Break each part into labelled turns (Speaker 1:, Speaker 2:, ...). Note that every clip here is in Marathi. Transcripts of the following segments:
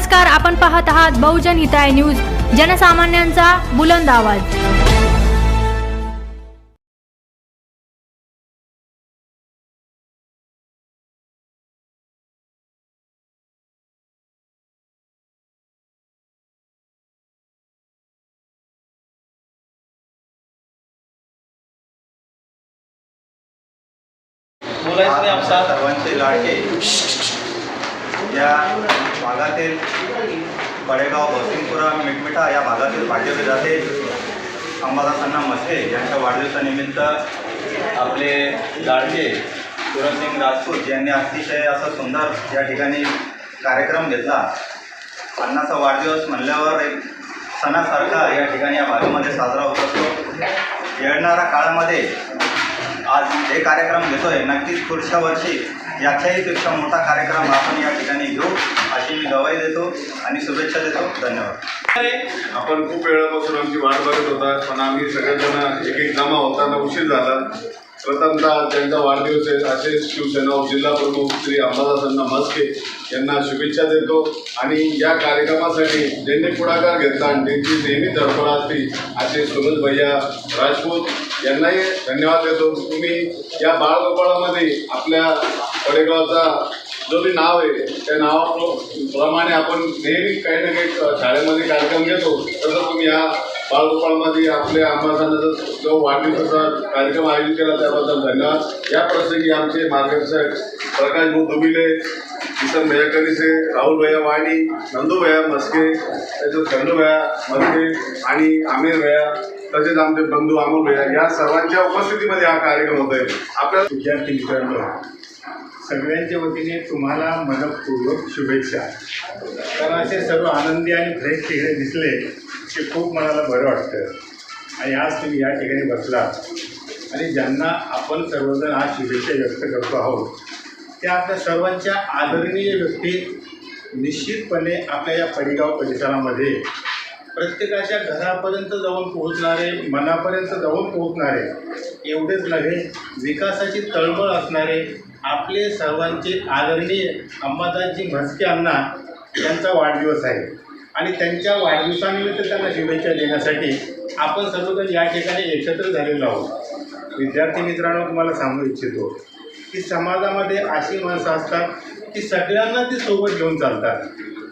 Speaker 1: नमस्कार, आपण पाहत आहात बहुजन हिताय न्यूज, जनसामान्यांचा बुलंद आवाज।
Speaker 2: सर्वांचे लाडके या भागातील पडेगाव बसिंगपुरा मिटमिटा या भागातील भाजप जाते अंबादासांना मस्के यांच्या वाढदिवसानिमित्त आपले लाडके सुरजसिंग राजपूत यांनी अतिशय असा सुंदर या ठिकाणी कार्यक्रम घेतला। अण्णाचा वाढदिवस म्हणल्यावर एक सणासारखा या ठिकाणी या भागामध्ये साजरा होत असतो। येणाऱ्या काळामध्ये आज हे कार्यक्रम घेतोय, नक्कीच पुढच्या वर्षी याच्याही पेक्षा मोठा कार्यक्रम आपण या ठिकाणी घेऊ अशी मी गवाही देतो आणि शुभेच्छा देतो। धन्यवाद।
Speaker 3: आपण खूप वेळापासून आमची वाट बघत होता, पण आम्ही सगळेजण एक जमा होताना उशीर झाला। प्रथमतः त्यांचा वाढदिवस आहे असे शिवसेना जिल्हा प्रमुख श्री अंबादासांना मस्के यांना शुभेच्छा देतो आणि या कार्यक्रमासाठी ज्यांनी पुढाकार घेतला आणि त्यांची नेहमी धडपड असते असे सुरज भैया राजपूत यांनाही धन्यवाद देतो। तुम्ही या बाळगोपाळामध्ये आपल्या पडेगावचा जो बी नाव आहे त्या नावाप्रमाणे आपण नेहमी काही ना काही शाळेमध्ये कार्यक्रम घेतो, तसं तुम्ही या बाळगोपाळमध्ये आपल्या अंबादासांचा जो वाढदिवसाचा कार्यक्रम आयोजित केला त्याबद्दल धन्यवाद। या प्रसंगी आमचे मार्गदर्शक प्रकाश भाऊ दुबिले, किसन भैया कनिसे, राहुल भैया वाणी, नंदू भैया मस्के, त्याचं खंडू भैया मस्के आणि आमिर भैया, तसेच आमचे बंधू अमोल भैया या सर्वांच्या उपस्थितीमध्ये हा कार्यक्रम होत आहे। आपल्या
Speaker 4: विद्यार्थी मित्रांनो, सगळ्यांच्या वतीने तुम्हाला मनपूर्वक शुभेच्छा। कारण असे सर्व आनंदी आणि फ्रेश चेहरे दिसले की खूप मनाला बरं वाटतं आणि आज तुम्ही या ठिकाणी बसला आणि ज्यांना आपण सर्वजण आज शुभेच्छा व्यक्त करतो आहोत त्या आपल्या सर्वांच्या आदरणीय व्यक्ती निश्चितपणे आपल्या या पडेगाव परिसरामध्ये प्रत्येकाच्या घरापर्यंत जाऊन पोहोचणारे, मनापर्यंत जाऊन पोहोचणारे, एवढेच नव्हे विकासाची तळमळ असणारे आपले सर्वांचे आदरणीय अंबादासजी मस्के अण्णा यांचा वाढदिवस आहे आणि त्यांच्या वाढदिवसानिमित्त त्यांना शुभेच्छा देण्यासाठी आपण सर्वजण या ठिकाणी एकत्र झालेलो आहोत। विद्यार्थी मित्रांनो, तुम्हाला सांगू इच्छितो की समाजामध्ये अशी माणसं असतात की सगळ्यांना ती सोबत घेऊन चालतात,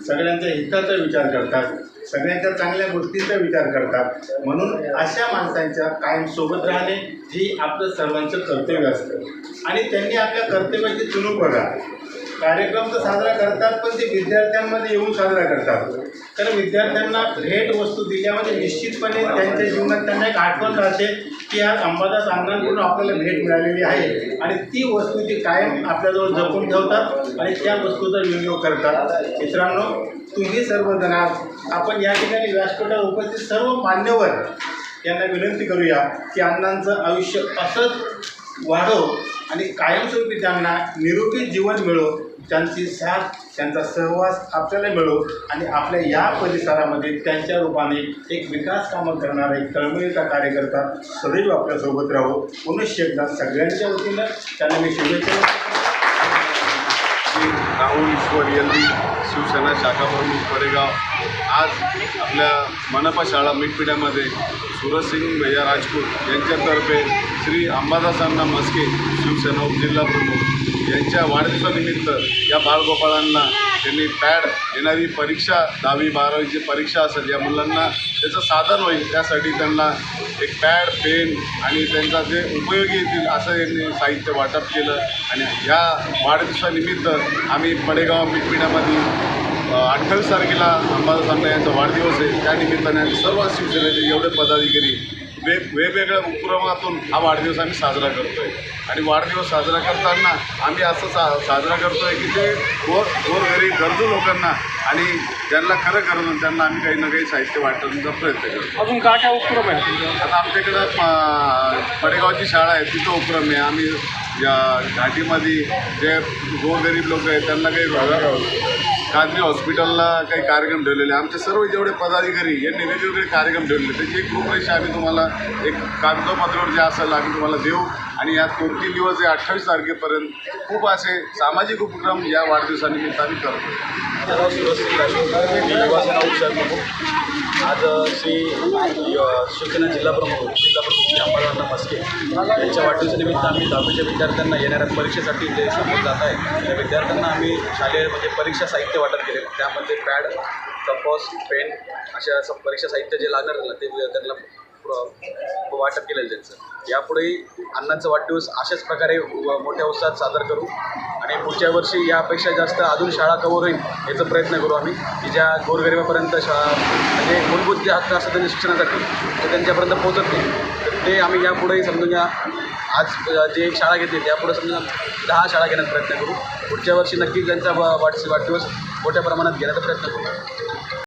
Speaker 4: सगळ्यांच्या हिताचा विचार करतात, सगळ्यांच्या चांगल्या गोष्टींचा विचार करतात। म्हणून अशा माणसांच्या कायम सोबत राहणे ही आपलं सर्वांचं कर्तव्य असतं आणि त्यांनी आपल्या कर्तव्याची चुणूक बघा। कार्यक्रम तर साजरा करतात पण ते विद्यार्थ्यांमध्ये येऊन साजरा करतात, कारण विद्यार्थ्यांना भेट वस्तू दिल्यामध्ये निश्चितपणे त्यांच्या जीवनात त्यांना एक आठवण राहते की आज अंबादास अण्णांकडून आपल्याला भेट मिळालेली आहे आणि ती वस्तू ती कायम आपल्याजवळ जपून ठेवतात आणि त्या वस्तूचा विनियोग करतात। मित्रांनो, तुम्ही सर्वजण आपण या ठिकाणी व्यासपीठावर उपस्थित सर्व मान्यवर यांना विनंती करूया की अण्णांचं आयुष्य असंच वाढो आणि कायमस्वरूपी त्यांना निरोगी जीवन मिळो, त्यांची साथ, त्यांचा सहवास आपल्याला मिळो आणि आपल्या या परिसरामध्ये त्यांच्या रूपाने एक विकास कामं करणारा एक तळमळीचा कार्यकर्ता सदैव आपल्यासोबत राहो। पुनश्च एकदा सगळ्यांच्या वतीनं त्यांना मी शुभेच्छा।
Speaker 3: राहुल ईश्वर यांनी शिवसेना शाखा प्रमुख पडेगाव आज आपल्या मनपा शाळा मिटपिड्यामध्ये सुरजसिंग भैया राजपूत यांच्यातर्फे श्री अंबादासांना मस्के शिवसेना उपजिल्हा प्रमुख यांच्या वाढदिवसानिमित्त या बाळगोपाळांना त्यांनी पॅड, येणारी परीक्षा 10वी 12वीची परीक्षा असेल या मुलांना त्याचं साधन होईल त्यासाठी त्यांना एक पॅड, पेन आणि त्यांचा जे उपयोगी येतील असं यांनी साहित्य वाटप केलं आणि ह्या वाढदिवसानिमित्त आम्ही पडेगाव मिटपिड्यामध्ये 28 तारखेला अंबादास अण्णा यांचा वाढदिवस आहे, त्यानिमित्ताने सर्व शिवसेनेचे एवढे पदाधिकारी वेगवेगळ्या उपक्रमातून हा वाढदिवस आम्ही साजरा करतो आहे आणि वाढदिवस साजरा करताना आम्ही असं साजरा करतो आहे की जे गोरगरीब गरजू लोकांना आणि ज्यांना खरं करून त्यांना आम्ही काही ना काही साहित्य वाटण्याचा प्रयत्न करतो।
Speaker 4: अजून काय उपक्रम आहे?
Speaker 3: आता आमच्याकडं पडेगावची शाळा आहे, तिथं उपक्रम आहे। आम्ही या घाटीमध्ये जे गोरगरीब लोक आहेत त्यांना काही खाजगी हॉस्पिटलला काही कार्यक्रम ठेवलेले, आमचे सर्व जेवढे पदाधिकारी यांनी वेगवेगळे कार्यक्रम ठेवलेले, त्याची एक रूपरेषा आम्ही तुम्हाला एक कागदोपत्रावर जे असेल आम्ही तुम्हाला देऊ आणि या 2-3 दिवस 28 तारखेपर्यंत खूप असे सामाजिक उपक्रम या वाढदिवसानिमित्त आम्ही करतो.
Speaker 5: माझं सुरक्षित अशोक मी युवासेना उपशहर प्रमुख. आज श्री शिवसेना जिल्हाप्रमुख श्री अंबादास मस्के यांच्या वाढदिवसानिमित्त आम्ही 10वीच्या विद्यार्थ्यांना येणाऱ्या परीक्षेसाठी जे समोर जात आहे त्या विद्यार्थ्यांना आम्ही शालेय म्हणजे परीक्षा साहित्य वाटप केले. त्यामध्ये पॅड, कंपास, पेन अशा परीक्षा साहित्य जे लागणार झालं ते त्यांना वाटप केलेलं त्यांचं. यापुढेही अण्णांचा वाढदिवस अशाच प्रकारे मोठ्या उत्साहात सादर करू आणि पुढच्या वर्षी यापेक्षा जास्त अजून शाळा कव्हर होईल याचा प्रयत्न करू आम्ही, की ज्या गोरगरिबापर्यंत शाळा म्हणजे मूलभूत जे हक्क असतात त्यांच्या शिक्षणासाठी ते त्यांच्यापर्यंत पोहोचत नाही. तर ते आम्ही यापुढेही समजून घ्या आज जे एक शाळा घेतली त्यापुढे समजा 10 शाळा घेण्याचा प्रयत्न करू. पुढच्या वर्षी नक्की त्यांचा वाढदिवस मोठ्या प्रमाणात घेण्याचा प्रयत्न करू.